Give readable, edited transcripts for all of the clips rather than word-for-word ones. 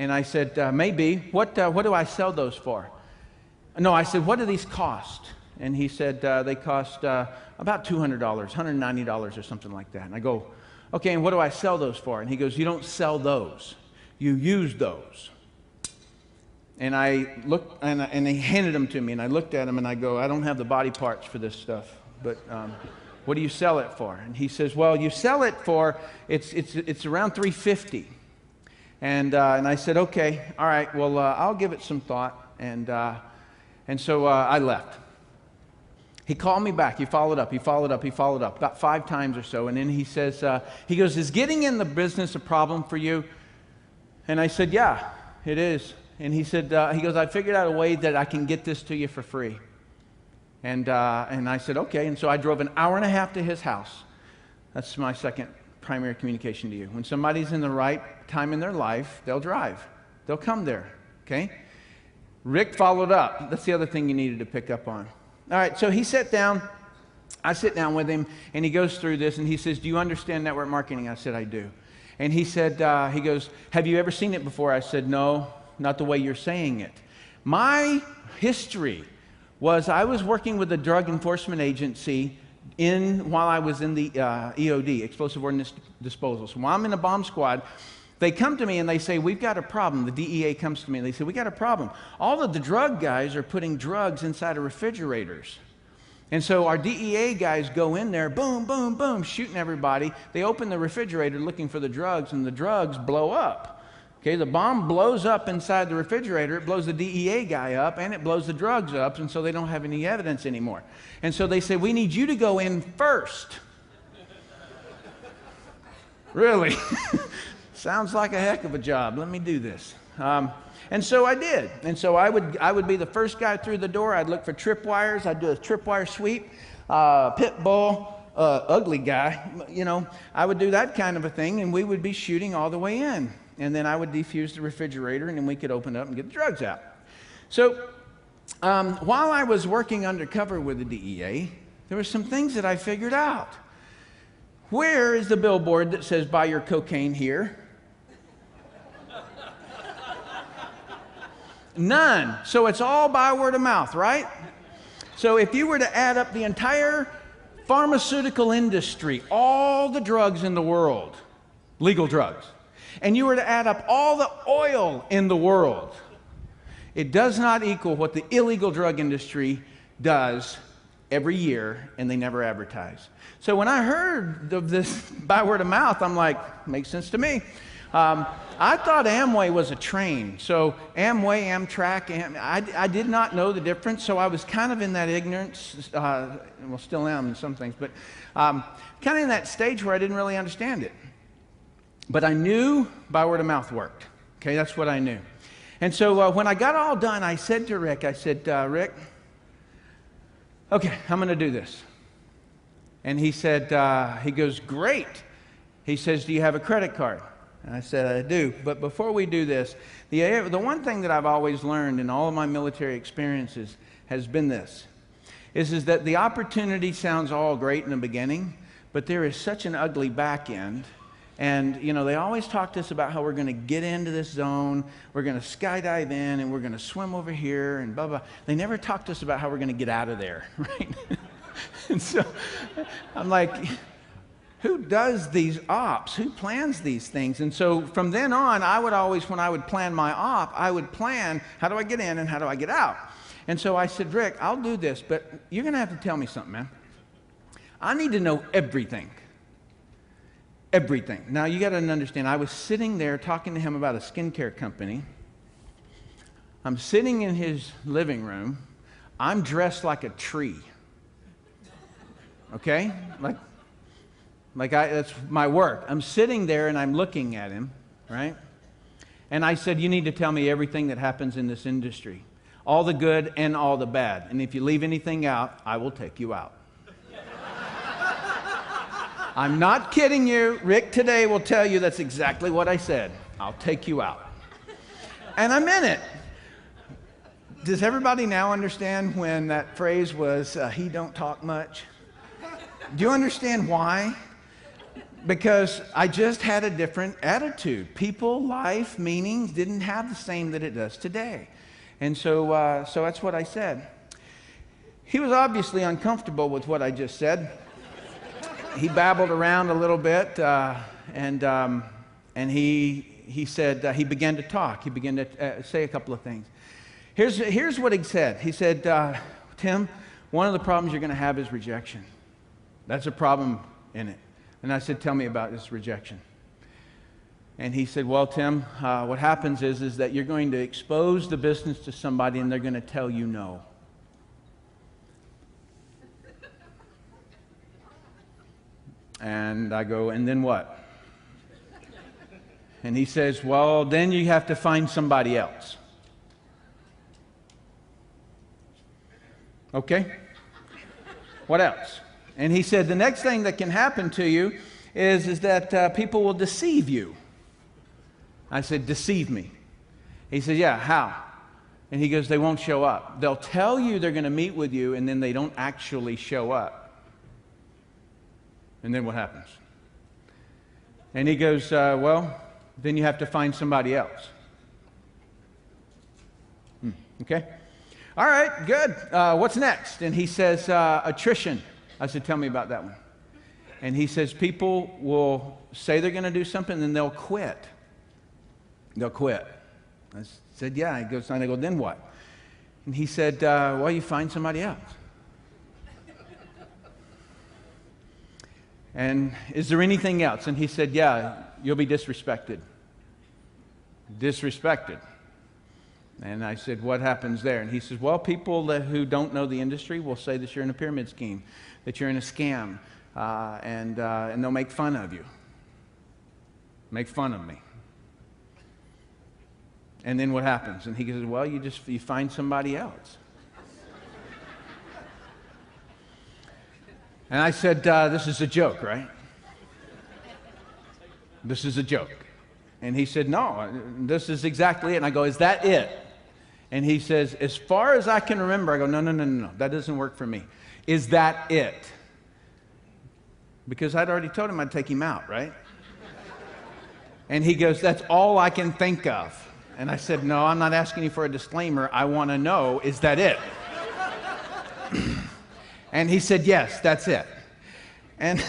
And I said, maybe. What do I sell those for? No, I said, what do these cost? And he said, they cost about $200, $190 or something like that. And I go, okay, and what do I sell those for? And he goes, you don't sell those. You use those. And I looked, and he handed them to me, and I looked at them, and I go, I don't have the body parts for this stuff, but what do you sell it for? And he says, well, you sell it for, it's around $350. And I said, okay, all right, well, I'll give it some thought. And so I left. He called me back. He followed up about 5 times or so. And then he says, he goes, is getting in the business a problem for you? And I said, yeah, it is. And he said, he goes, I figured out a way that I can get this to you for free. And I said, okay. And so I drove an hour and a half to his house. That's my second primary communication to you. When somebody's in the right time in their life, they'll drive. They'll come there, okay? Rick followed up. That's the other thing you needed to pick up on. All right, so he sat down. I sit down with him, and he goes through this, and he says, do you understand network marketing? I said, I do. And he said, he goes, have you ever seen it before? I said, no, not the way you're saying it. My history was I was working with the Drug Enforcement Agency while I was in the EOD, Explosive Ordnance Disposal. So while I'm in the bomb squad, they come to me and they say, we've got a problem. The DEA comes to me and they say, we got a problem. All of the drug guys are putting drugs inside of refrigerators. And so our DEA guys go in there, boom, boom, boom, shooting everybody. They open the refrigerator looking for the drugs, and the drugs blow up. Okay, the bomb blows up inside the refrigerator. It blows the DEA guy up, and it blows the drugs up, and so they don't have any evidence anymore. And so they say, we need you to go in first. Really? Sounds like a heck of a job. Let me do this. And so I did. And so I would be the first guy through the door. I'd look for tripwires. I'd do a tripwire sweep, pit bull, ugly guy. You know, I would do that kind of a thing, and we would be shooting all the way in. And then I would defuse the refrigerator, and then we could open it up and get the drugs out. So while I was working undercover with the DEA, there were some things that I figured out. Where is the billboard that says, buy your cocaine here? None. So it's all by word of mouth, right? So if you were to add up the entire pharmaceutical industry, all the drugs in the world, legal drugs, and you were to add up all the oil in the world, it does not equal what the illegal drug industry does every year, and they never advertise. So when I heard of this by word of mouth, I'm like, makes sense to me. I thought Amway was a train. So Amway, Amtrak, I did not know the difference, so I was kind of in that ignorance, well, still am in some things, but kind of in that stage where I didn't really understand it. But I knew by word of mouth worked. Okay, that's what I knew. And so when I got all done, I said to Rick, Rick, okay, I'm going to do this. And he said, he goes, great. He says, do you have a credit card? And I said, I do. But before we do this, the one thing that I've always learned in all of my military experiences has been this, is that the opportunity sounds all great in the beginning, but there is such an ugly back end. And, you know, they always talk to us about how we're going to get into this zone, we're going to skydive in, and we're going to swim over here, and blah, blah. They never talk to us about how we're going to get out of there, right? And so I'm like, who does these ops? Who plans these things? And so from then on, I would always, when I would plan my op, I would plan, how do I get in and how do I get out? And so I said, Rick, I'll do this, but you're going to have to tell me something, man. I need to know everything. Everything. Now, you got to understand, I was sitting there talking to him about a skincare company. I'm sitting in his living room. I'm dressed like a tree. Okay? That's my work. I'm sitting there and I'm looking at him, right? And I said, you need to tell me everything that happens in this industry. All the good and all the bad. And if you leave anything out, I will take you out. I'm not kidding you. Rick today will tell you that's exactly what I said. I'll take you out. And I meant it. Does everybody now understand when that phrase was, he don't talk much? Do you understand why? Because I just had a different attitude. People, life, meanings didn't have the same that it does today. And so that's what I said. He was obviously uncomfortable with what I just said. He babbled around a little bit, and he said, he began to talk. He began to say a couple of things. Here's what he said. He said, Tim, one of the problems you're going to have is rejection. That's a problem in it. And I said, tell me about this rejection. And he said, well, Tim, what happens is that you're going to expose the business to somebody and they're going to tell you no. And I go, and then what? And he says, well, then you have to find somebody else. Okay? What else? And he said, the next thing that can happen to you is that people will deceive you. I said, deceive me. He said, yeah, how? And he goes, they won't show up. They'll tell you they're going to meet with you, and then they don't actually show up. And then what happens? And he goes, well, then you have to find somebody else. Okay? All right, good. What's next? And he says, attrition. I said, tell me about that one. And he says, people will say they're going to do something, and then they'll quit. They'll quit. I said, yeah. He goes, and I go, then what? And he said, well, you find somebody else. And is there anything else? And he said, yeah, you'll be disrespected. Disrespected. And I said, what happens there? And he says, well, people who don't know the industry will say that you're in a pyramid scheme, that you're in a scam, and they'll make fun of you. Make fun of me. And then what happens? And he goes, well, you find somebody else. And I said, this is a joke, right? This is a joke. And he said, no, this is exactly it. And I go, is that it? And he says, as far as I can remember, I go, no, that doesn't work for me. Is that it? Because I'd already told him I'd take him out, right? And he goes, that's all I can think of. And I said, no, I'm not asking you for a disclaimer. I want to know, is that it? And he said, yes, that's it. And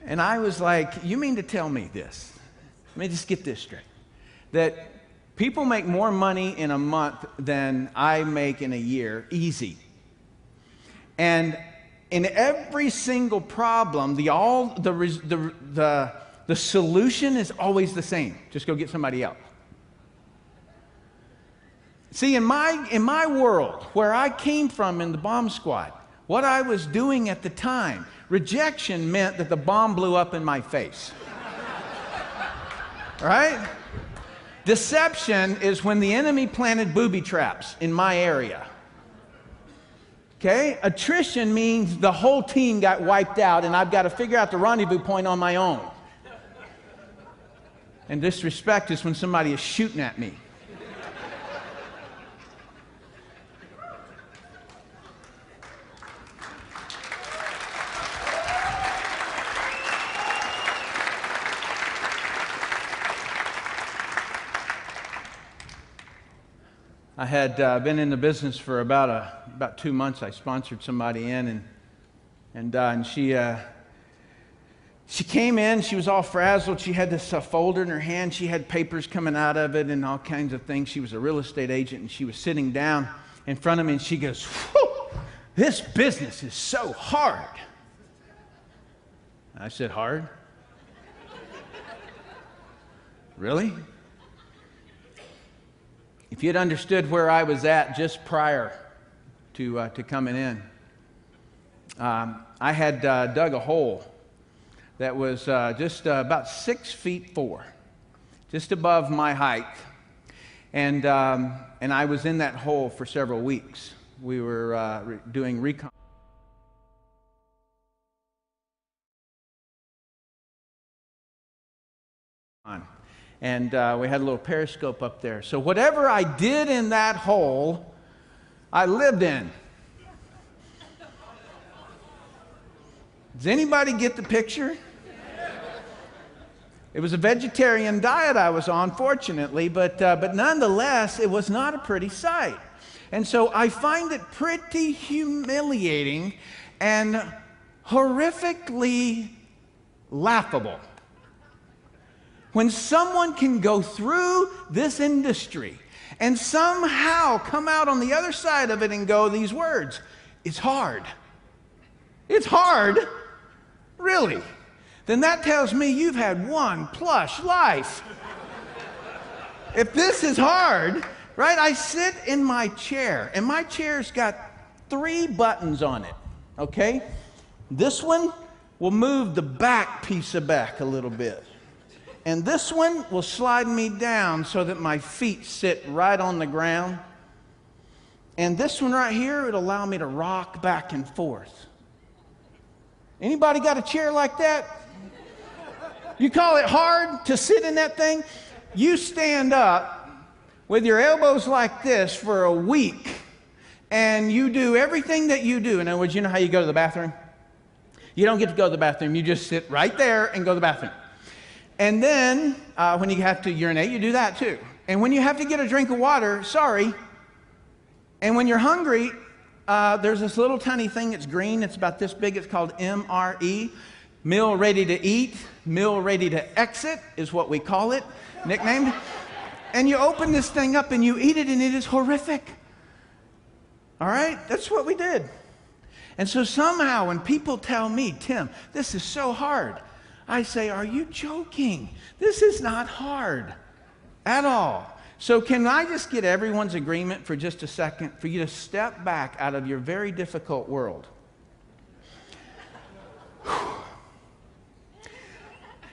I was like, you mean to tell me this? Let me just get this straight. That people make more money in a month than I make in a year, easy. And in every single problem, the solution is always the same. Just go get somebody else. See, in my world, where I came from in the bomb squad, what I was doing at the time, rejection meant that the bomb blew up in my face. Right? Deception is when the enemy planted booby traps in my area. Okay? Attrition means the whole team got wiped out and I've got to figure out the rendezvous point on my own. And disrespect is when somebody is shooting at me. I had been in the business for about 2 months. I sponsored somebody in, and she came in. She was all frazzled. She had this folder in her hand. She had papers coming out of it and all kinds of things. She was a real estate agent, and she was sitting down in front of me, and she goes, "Whew, this business is so hard." I said, "Hard? Really?" If you'd understood where I was at just prior to coming in, I had dug a hole that was just about 6'4", just above my height, and I was in that hole for several weeks. We were doing recon. And we had a little periscope up there. So whatever I did in that hole, I lived in. Does anybody get the picture? It was a vegetarian diet I was on, fortunately, but nonetheless, it was not a pretty sight. And so I find it pretty humiliating and horrifically laughable when someone can go through this industry and somehow come out on the other side of it and go these words, it's hard. It's hard? Really? Then that tells me you've had one plush life. If this is hard, right? I sit in my chair, and my chair's got 3 buttons on it, okay? This one will move the back piece of back a little bit. And this one will slide me down so that my feet sit right on the ground. And this one right here would allow me to rock back and forth. Anybody got a chair like that? You call it hard to sit in that thing? You stand up with your elbows like this for a week, and you do everything that you do. In other words, you know how you go to the bathroom? You don't get to go to the bathroom. You just sit right there and go to the bathroom. And then when you have to urinate, you do that too. And when you have to get a drink of water, sorry. And when you're hungry, there's this little tiny thing that's green. It's about this big. It's called MRE. Meal ready to eat, meal ready to exit is what we call it, nicknamed. And you open this thing up and you eat it, and it is horrific. All right? That's what we did. And so somehow when people tell me, Tim, this is so hard, I say, are you joking? This is not hard at all. So can I just get everyone's agreement for just a second for you to step back out of your very difficult world?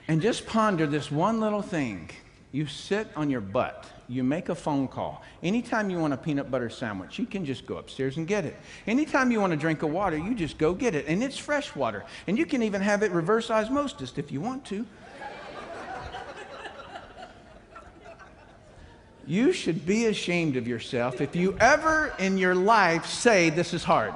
And just ponder this one little thing. You sit on your butt. You make a phone call. Anytime you want a peanut butter sandwich, you can just go upstairs and get it. Anytime you want a drink of water, you just go get it. And it's fresh water. And you can even have it reverse osmosis if you want to. You should be ashamed of yourself if you ever in your life say this is hard.